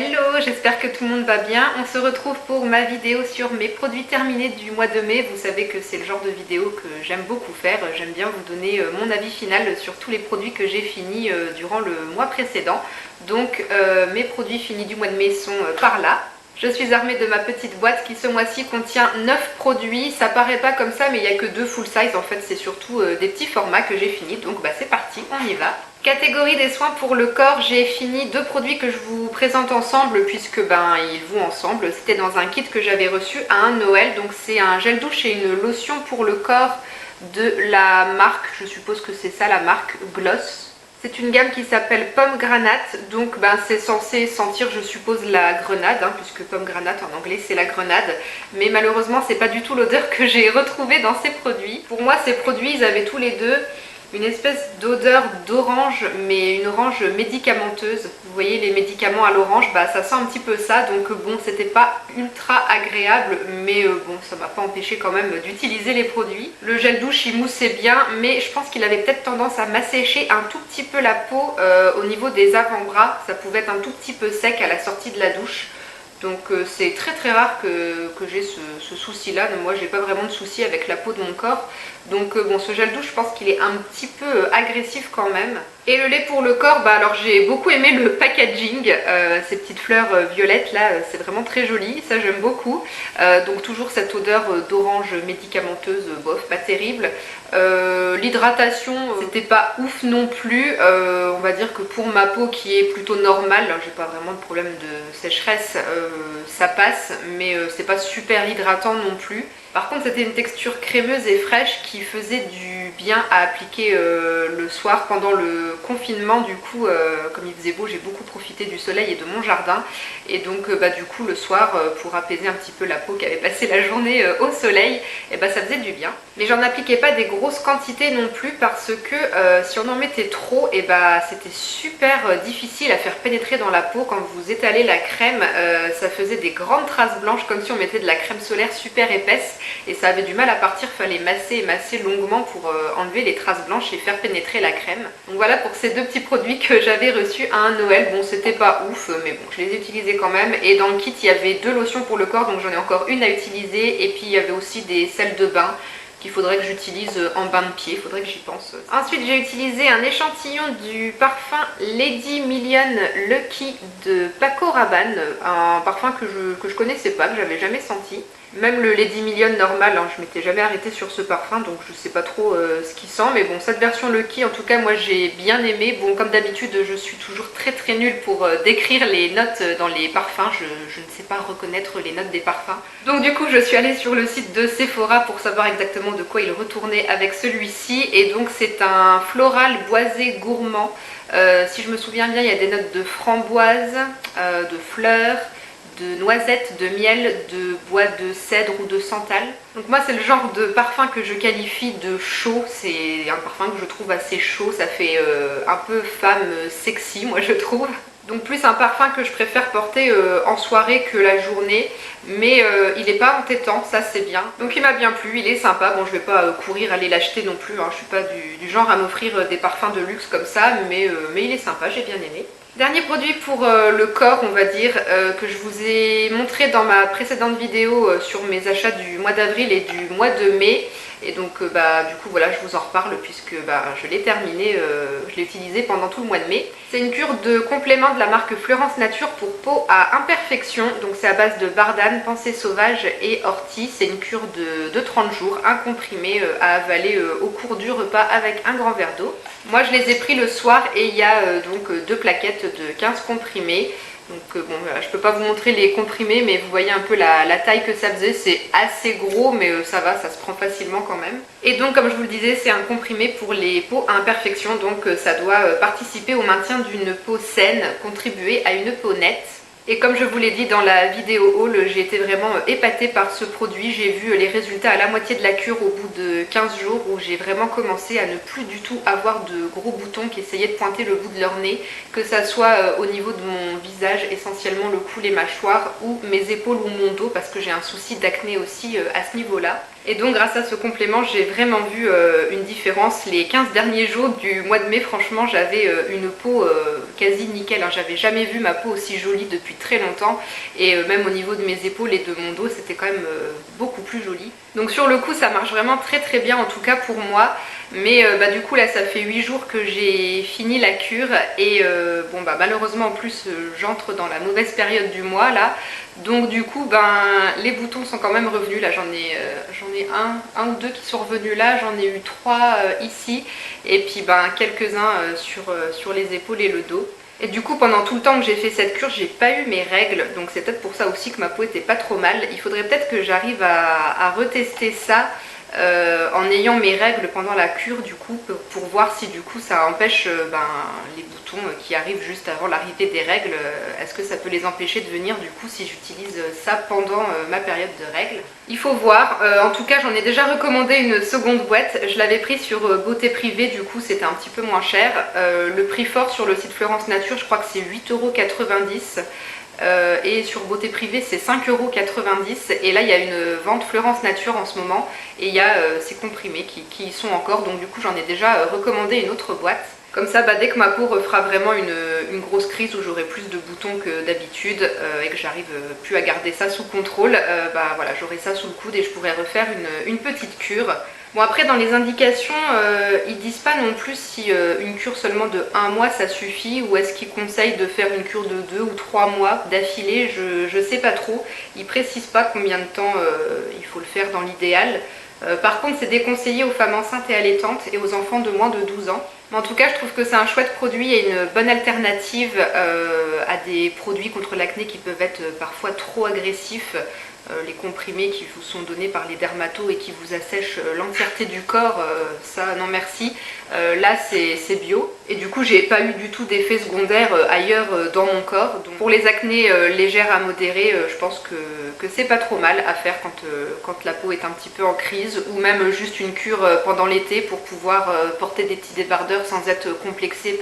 Hello, j'espère que tout le monde va bien. On se retrouve pour ma vidéo sur mes produits terminés du mois de mai. Vous savez que c'est le genre de vidéo que j'aime beaucoup faire. J'aime bien vous donner mon avis final sur tous les produits que j'ai finis durant le mois précédent. Donc mes produits finis du mois de mai sont par là. Je suis armée de ma petite boîte qui ce mois-ci contient 9 produits. Ça paraît pas comme ça mais il n'y a que 2 full size. En fait c'est surtout des petits formats que j'ai finis. Donc c'est parti, on y va. Catégorie des soins pour le corps, j'ai fini 2 produits que je vous présente ensemble puisque ils vont ensemble. C'était dans un kit que j'avais reçu à un Noël. Donc c'est un gel douche et une lotion pour le corps de la marque, je suppose que c'est ça la marque, Gloss. C'est une gamme qui s'appelle Pomme Granate, donc c'est censé sentir je suppose la grenade, puisque Pomme Granate en anglais c'est la grenade, mais malheureusement c'est pas du tout l'odeur que j'ai retrouvée dans ces produits. Pour moi ces produits ils avaient tous les deux une espèce d'odeur d'orange, mais une orange médicamenteuse. Vous voyez les médicaments à l'orange, ça sent un petit peu ça, donc bon c'était pas ultra agréable, mais bon ça m'a pas empêché quand même d'utiliser les produits. Le gel douche il moussait bien, mais je pense qu'il avait peut-être tendance à m'assécher un tout petit peu la peau au niveau des avant-bras. Ça pouvait être un tout petit peu sec à la sortie de la douche. Donc c'est très rare que j'ai ce souci là. Moi j'ai pas vraiment de souci avec la peau de mon corps. Donc bon, ce gel douche je pense qu'il est un petit peu agressif quand même. Et le lait pour le corps, alors j'ai beaucoup aimé le packaging, ces petites fleurs violettes là, c'est vraiment très joli, ça j'aime beaucoup. Donc toujours cette odeur d'orange médicamenteuse, bof, pas terrible. L'hydratation, c'était pas ouf non plus. On va dire que pour ma peau qui est plutôt normale, j'ai pas vraiment de problème de sécheresse, ça passe, mais c'est pas super hydratant non plus. Par contre c'était une texture crémeuse et fraîche qui faisait du bien à appliquer le soir pendant le confinement. Du coup comme il faisait beau, j'ai beaucoup profité du soleil et de mon jardin, et donc du coup le soir pour apaiser un petit peu la peau qui avait passé la journée au soleil, et ça faisait du bien. Mais j'en appliquais pas des grosses quantités non plus parce que si on en mettait trop, c'était super difficile à faire pénétrer dans la peau. Quand vous étalez la crème, ça faisait des grandes traces blanches comme si on mettait de la crème solaire super épaisse, et ça avait du mal à partir. Fallait masser et masser longuement pour enlever les traces blanches et faire pénétrer la crème. Donc voilà pour ces 2 petits produits que j'avais reçus à un Noël. Bon c'était pas ouf mais bon je les ai utilisés quand même. Et dans le kit il y avait 2 lotions pour le corps, donc j'en ai encore une à utiliser, et puis il y avait aussi des sels de bain qu'il faudrait que j'utilise en bain de pied, il faudrait que j'y pense. Ensuite j'ai utilisé un échantillon du parfum Lady Million Lucky de Paco Rabanne, un parfum que je connaissais pas, que j'avais jamais senti. Même le Lady Million normal, je m'étais jamais arrêtée sur ce parfum, donc je sais pas trop ce qu'il sent, mais bon cette version Lucky en tout cas moi j'ai bien aimé. Bon comme d'habitude je suis toujours très nulle pour décrire les notes dans les parfums, je ne sais pas reconnaître les notes des parfums. Donc du coup je suis allée sur le site de Sephora pour savoir exactement de quoi il retournait avec celui-ci, et donc c'est un floral boisé gourmand. Si je me souviens bien il y a des notes de framboise, de fleurs, de noisettes, de miel, de bois de cèdre ou de santal. Donc moi c'est le genre de parfum que je qualifie de chaud, c'est un parfum que je trouve assez chaud, ça fait un peu femme sexy moi je trouve. Donc plus un parfum que je préfère porter en soirée que la journée, mais il n'est pas entêtant, ça c'est bien. Donc il m'a bien plu, il est sympa. Bon je vais pas courir aller l'acheter non plus, je suis pas du genre à m'offrir des parfums de luxe comme ça, mais il est sympa, j'ai bien aimé. Dernier produit pour le corps on va dire, que je vous ai montré dans ma précédente vidéo sur mes achats du mois d'avril et du mois de mai. Et donc du coup voilà, je vous en reparle puisque je l'ai terminé, je l'ai utilisé pendant tout le mois de mai. C'est une cure de complément de la marque Fleurance Nature pour peau à imperfection. Donc c'est à base de bardane, pensée sauvage et ortie. C'est une cure de 30 jours, un comprimé à avaler au cours du repas avec un grand verre d'eau. Moi je les ai pris le soir et il y a donc 2 plaquettes de 15 comprimés. Donc bon, je peux pas vous montrer les comprimés, mais vous voyez un peu la taille que ça faisait. C'est assez gros, mais ça va, ça se prend facilement quand même. Et donc comme je vous le disais, c'est un comprimé pour les peaux à imperfection, donc ça doit participer au maintien d'une peau saine, contribuer à une peau nette. Et comme je vous l'ai dit dans la vidéo haul, j'ai été vraiment épatée par ce produit. J'ai vu les résultats à la moitié de la cure au bout de 15 jours où j'ai vraiment commencé à ne plus du tout avoir de gros boutons qui essayaient de pointer le bout de leur nez, que ça soit au niveau de mon visage, essentiellement le cou, les mâchoires, ou mes épaules ou mon dos parce que j'ai un souci d'acné aussi à ce niveau-là. Et donc grâce à ce complément, j'ai vraiment vu une différence. Les 15 derniers jours du mois de mai, franchement, j'avais une peau quasi nickel. Hein. J'avais jamais vu ma peau aussi jolie depuis très longtemps. Et même au niveau de mes épaules et de mon dos, c'était quand même beaucoup plus joli. Donc sur le coup, ça marche vraiment très bien, en tout cas pour moi. Mais du coup là ça fait 8 jours que j'ai fini la cure et malheureusement en plus j'entre dans la mauvaise période du mois là. Donc du coup les boutons sont quand même revenus. Là j'en ai un ou deux qui sont revenus là, j'en ai eu 3 ici et puis quelques-uns sur les épaules et le dos. Et du coup pendant tout le temps que j'ai fait cette cure j'ai pas eu mes règles, donc c'est peut-être pour ça aussi que ma peau était pas trop mal. Il faudrait peut-être que j'arrive à retester ça en ayant mes règles pendant la cure du coup pour voir si du coup ça empêche les boutons qui arrivent juste avant l'arrivée des règles, est-ce que ça peut les empêcher de venir du coup si j'utilise ça pendant ma période de règles. Il faut voir, en tout cas j'en ai déjà recommandé une seconde boîte, je l'avais pris sur Beauté Privée, du coup c'était un petit peu moins cher. Le prix fort sur le site Florence Nature, je crois que c'est 8,90 €. Et sur Beauté Privée c'est 5,90 € et là il y a une vente Florence Nature en ce moment et il y a ces comprimés qui y sont encore, donc du coup j'en ai déjà recommandé une autre boîte. Comme ça dès que ma peau refera vraiment une grosse crise où j'aurai plus de boutons que d'habitude et que j'arrive plus à garder ça sous contrôle, voilà, j'aurai ça sous le coude et je pourrai refaire une petite cure. Bon après dans les indications, ils disent pas non plus si une cure seulement de 1 mois ça suffit ou est-ce qu'ils conseillent de faire une cure de 2 ou 3 mois d'affilée, je sais pas trop. Ils précisent pas combien de temps il faut le faire dans l'idéal. Par contre c'est déconseillé aux femmes enceintes et allaitantes et aux enfants de moins de 12 ans. Mais en tout cas je trouve que c'est un chouette produit et une bonne alternative à des produits contre l'acné qui peuvent être parfois trop agressifs. Les comprimés qui vous sont donnés par les dermatos et qui vous assèchent l'entièreté du corps, ça non merci. Là c'est bio et du coup j'ai pas eu du tout d'effet secondaire ailleurs dans mon corps. Donc pour les acnés légères à modérées, je pense que c'est pas trop mal à faire quand la peau est un petit peu en crise, ou même juste une cure pendant l'été pour pouvoir porter des petits débardeurs sans être complexé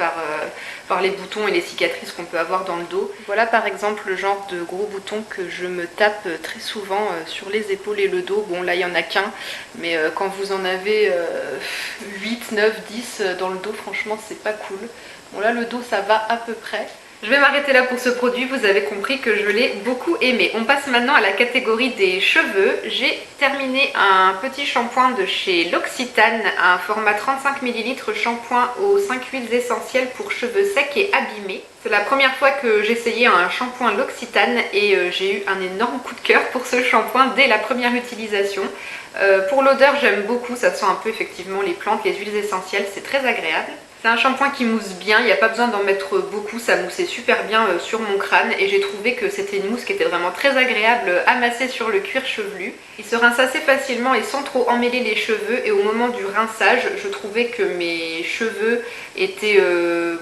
par les boutons et les cicatrices qu'on peut avoir dans le dos. Voilà par exemple le genre de gros boutons que je me tape très souvent sur les épaules et le dos. Bon là il n'y en a qu'un, mais quand vous en avez 8, 9, 10 dans le dos, franchement c'est pas cool. Bon là le dos ça va à peu près. Je vais m'arrêter là pour ce produit, vous avez compris que je l'ai beaucoup aimé. On passe maintenant à la catégorie des cheveux. J'ai terminé un petit shampoing de chez L'Occitane, un format 35 ml shampoing aux 5 huiles essentielles pour cheveux secs et abîmés. C'est la première fois que j'essayais un shampoing L'Occitane et j'ai eu un énorme coup de cœur pour ce shampoing dès la première utilisation. Pour l'odeur j'aime beaucoup, ça sent un peu effectivement les plantes, les huiles essentielles, c'est très agréable. C'est un shampoing qui mousse bien, il n'y a pas besoin d'en mettre beaucoup, ça moussait super bien sur mon crâne et j'ai trouvé que c'était une mousse qui était vraiment très agréable à masser sur le cuir chevelu. Il se rince assez facilement et sans trop emmêler les cheveux, et au moment du rinçage, je trouvais que mes cheveux étaient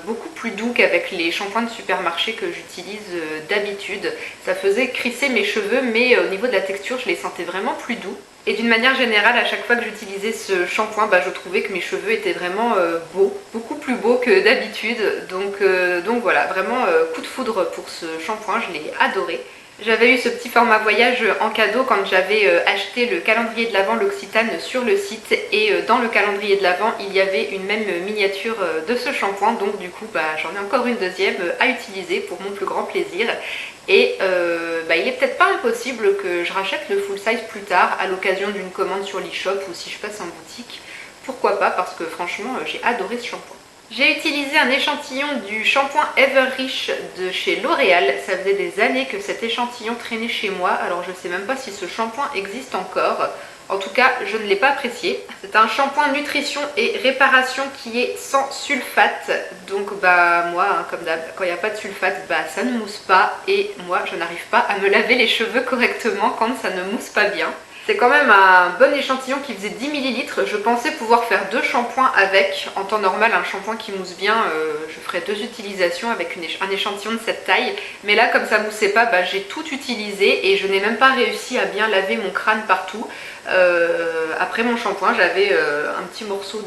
beaucoup plus doux qu'avec les shampoings de supermarché que j'utilise d'habitude. Ça faisait crisser mes cheveux, mais au niveau de la texture, je les sentais vraiment plus doux. Et d'une manière générale, à chaque fois que j'utilisais ce shampoing, je trouvais que mes cheveux étaient vraiment beaux, beaucoup plus beaux que d'habitude. Donc voilà, vraiment coup de foudre pour ce shampoing, je l'ai adoré. J'avais eu ce petit format voyage en cadeau quand j'avais acheté le calendrier de l'Avent L'Occitane sur le site, et dans le calendrier de l'Avent il y avait une même miniature de ce shampoing, donc du coup j'en ai encore une deuxième à utiliser pour mon plus grand plaisir. Et il est peut-être pas impossible que je rachète le full size plus tard à l'occasion d'une commande sur l'e-shop ou si je passe en boutique. Pourquoi pas, parce que franchement j'ai adoré ce shampoing. J'ai utilisé un échantillon du shampoing Everreach de chez L'Oréal. Ça faisait des années que cet échantillon traînait chez moi, alors je ne sais même pas si ce shampoing existe encore. En tout cas, je ne l'ai pas apprécié. C'est un shampoing nutrition et réparation qui est sans sulfate. Donc moi, comme d'hab, quand il n'y a pas de sulfate, ça ne mousse pas. Et moi, je n'arrive pas à me laver les cheveux correctement quand ça ne mousse pas bien. C'est quand même un bon échantillon qui faisait 10 ml. Je pensais pouvoir faire 2 shampoings avec. En temps normal, un shampoing qui mousse bien, je ferais 2 utilisations avec un échantillon de cette taille. Mais là, comme ça moussait pas, j'ai tout utilisé et je n'ai même pas réussi à bien laver mon crâne partout. Après mon shampoing, j'avais un petit morceau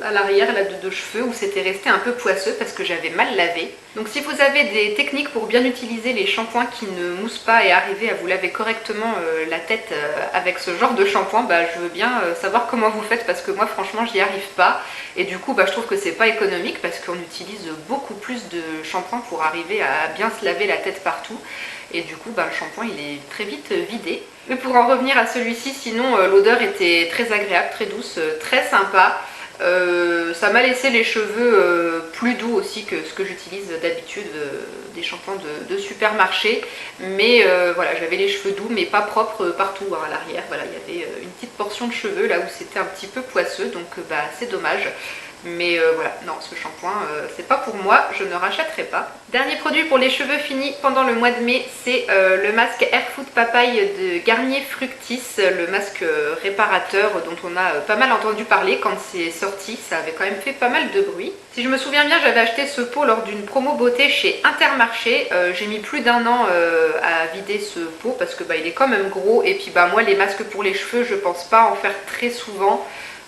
à l'arrière de cheveux où c'était resté un peu poisseux parce que j'avais mal lavé. Donc si vous avez des techniques pour bien utiliser les shampoings qui ne moussent pas et arriver à vous laver correctement la tête avec ce genre de shampoing, je veux bien savoir comment vous faites parce que moi franchement j'y arrive pas. Et du coup je trouve que c'est pas économique parce qu'on utilise beaucoup plus de shampoing pour arriver à bien se laver la tête partout. Et du coup le shampoing il est très vite vidé. Mais pour en revenir à celui-ci, sinon l'odeur était très agréable, très douce, très sympa. Ça m'a laissé les cheveux plus doux aussi que ce que j'utilise d'habitude des shampoings de supermarché. Mais voilà, j'avais les cheveux doux mais pas propres partout à l'arrière. Voilà, il y avait une petite portion de cheveux là où c'était un petit peu poisseux, donc c'est dommage. Mais voilà, non, ce shampoing, c'est pas pour moi, je ne rachèterai pas. Dernier produit pour les cheveux finis pendant le mois de mai, c'est le masque Air Food Papaye de Garnier Fructis, le masque réparateur dont on a pas mal entendu parler quand c'est sorti, ça avait quand même fait pas mal de bruit. Si je me souviens bien, j'avais acheté ce pot lors d'une promo beauté chez Intermarché. J'ai mis plus d'1 an à vider ce pot parce que il est quand même gros, et puis moi les masques pour les cheveux, je pense pas en faire très souvent.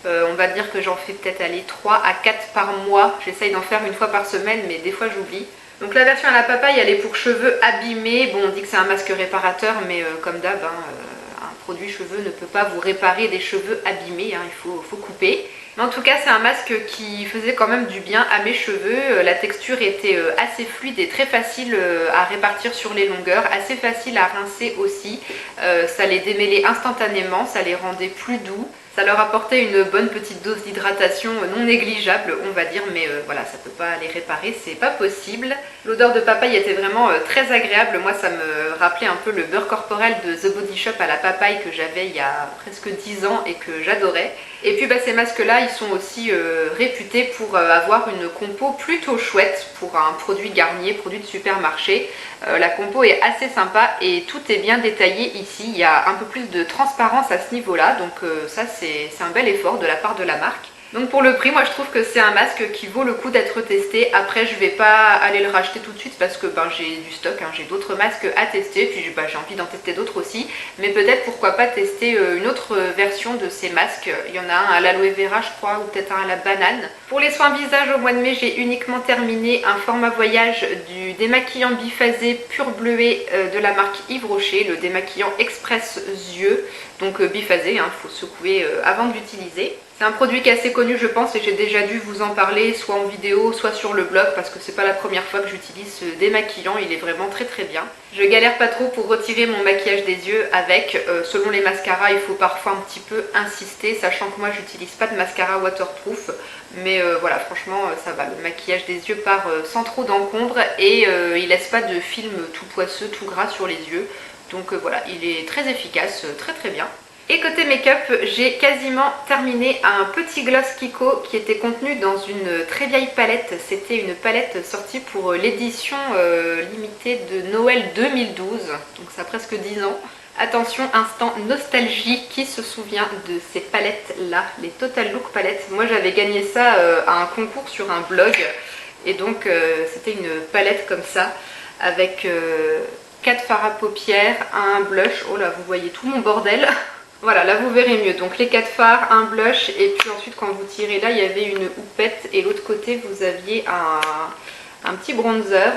On va dire que j'en fais peut-être aller 3 à 4 par mois. J'essaye d'en faire une fois par semaine, mais des fois j'oublie. Donc la version à la papaye, elle est pour cheveux abîmés. Bon, on dit que c'est un masque réparateur, mais comme d'hab, un produit cheveux ne peut pas vous réparer des cheveux abîmés, il faut couper. Mais en tout cas, c'est un masque qui faisait quand même du bien à mes cheveux. La texture était assez fluide et très facile à répartir sur les longueurs, assez facile à rincer aussi. Ça les démêlait instantanément, ça les rendait plus doux. Ça leur apportait une bonne petite dose d'hydratation non négligeable, on va dire, mais voilà, ça peut pas les réparer, c'est pas possible. L'odeur de papaye était vraiment très agréable. Moi, ça me rappelait un peu le beurre corporel de The Body Shop à la papaye que j'avais il y a presque 10 ans et que j'adorais. Et puis ces masques-là, ils sont aussi réputés pour avoir une compo plutôt chouette pour un produit Garnier, produit de supermarché. La compo est assez sympa et tout est bien détaillé ici. Il y a un peu plus de transparence à ce niveau-là, donc ça c'est un bel effort de la part de la marque. Donc pour le prix, moi je trouve que c'est un masque qui vaut le coup d'être testé. Après je vais pas aller le racheter tout de suite parce que j'ai du stock, j'ai d'autres masques à tester, puis j'ai envie d'en tester d'autres aussi. Mais peut-être pourquoi pas tester une autre version de ces masques. Il y en a un à l'aloe vera je crois, ou peut-être un à la banane. Pour les soins visage au mois de mai, j'ai uniquement terminé un format voyage du démaquillant biphasé pur bleuet de la marque Yves Rocher, le démaquillant express yeux. Donc biphasé, faut secouer avant de l'utiliser. C'est un produit qui est assez connu je pense et j'ai déjà dû vous en parler soit en vidéo soit sur le blog parce que c'est pas la première fois que j'utilise ce démaquillant, il est vraiment très très bien. Je galère pas trop pour retirer mon maquillage des yeux avec, selon les mascaras il faut parfois un petit peu insister, sachant que moi j'utilise pas de mascara waterproof, mais voilà franchement ça va, le maquillage des yeux part sans trop d'encombre et il laisse pas de film tout poisseux, tout gras sur les yeux, donc voilà, il est très efficace, très très bien. Et côté make-up, j'ai quasiment terminé un petit gloss Kiko qui était contenu dans une très vieille palette. C'était une palette sortie pour l'édition limitée de Noël 2012, donc ça a presque 10 ans. Attention, instant nostalgie, qui se souvient de ces palettes là, les Total Look palettes. Moi j'avais gagné ça à un concours sur un blog et donc c'était une palette comme ça avec 4 fards à paupières, un blush, oh là vous voyez tout mon bordel. Voilà, là vous verrez mieux, donc les 4 fards, un blush et puis ensuite quand vous tirez là il y avait une houppette et l'autre côté vous aviez un petit bronzer.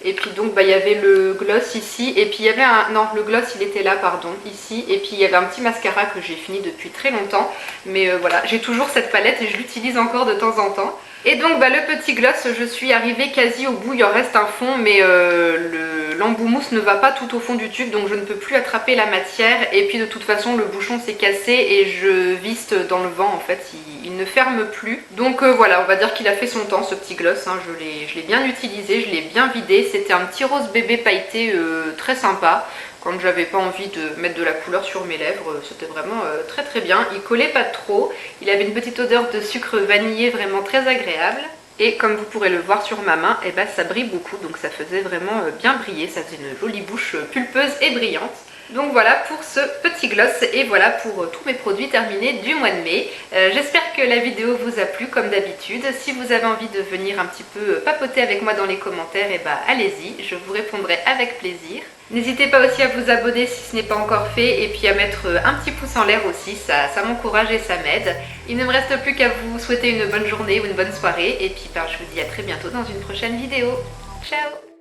Et puis donc il y avait le gloss ici et puis il y avait non le gloss il était là pardon ici et puis il y avait un petit mascara que j'ai fini depuis très longtemps. Mais voilà, j'ai toujours cette palette et je l'utilise encore de temps en temps. Et donc le petit gloss, je suis arrivée quasi au bout, il en reste un fond mais l'embout mousse ne va pas tout au fond du tube donc je ne peux plus attraper la matière et puis de toute façon le bouchon s'est cassé et je visse dans le vent en fait, il ne ferme plus. Donc voilà, on va dire qu'il a fait son temps ce petit gloss, je l'ai bien utilisé, je l'ai bien vidé, c'était un petit rose bébé pailleté très sympa. Quand j'avais pas envie de mettre de la couleur sur mes lèvres, c'était vraiment très très bien. Il collait pas trop, il avait une petite odeur de sucre vanillé vraiment très agréable. Et comme vous pourrez le voir sur ma main, ça brille beaucoup, donc ça faisait vraiment bien briller, ça faisait une jolie bouche pulpeuse et brillante. Donc voilà pour ce petit gloss et voilà pour tous mes produits terminés du mois de mai. J'espère que la vidéo vous a plu comme d'habitude. Si vous avez envie de venir un petit peu papoter avec moi dans les commentaires, et bah allez-y, je vous répondrai avec plaisir. N'hésitez pas aussi à vous abonner si ce n'est pas encore fait et puis à mettre un petit pouce en l'air aussi, ça m'encourage et ça m'aide. Il ne me reste plus qu'à vous souhaiter une bonne journée ou une bonne soirée et puis bah, je vous dis à très bientôt dans une prochaine vidéo. Ciao!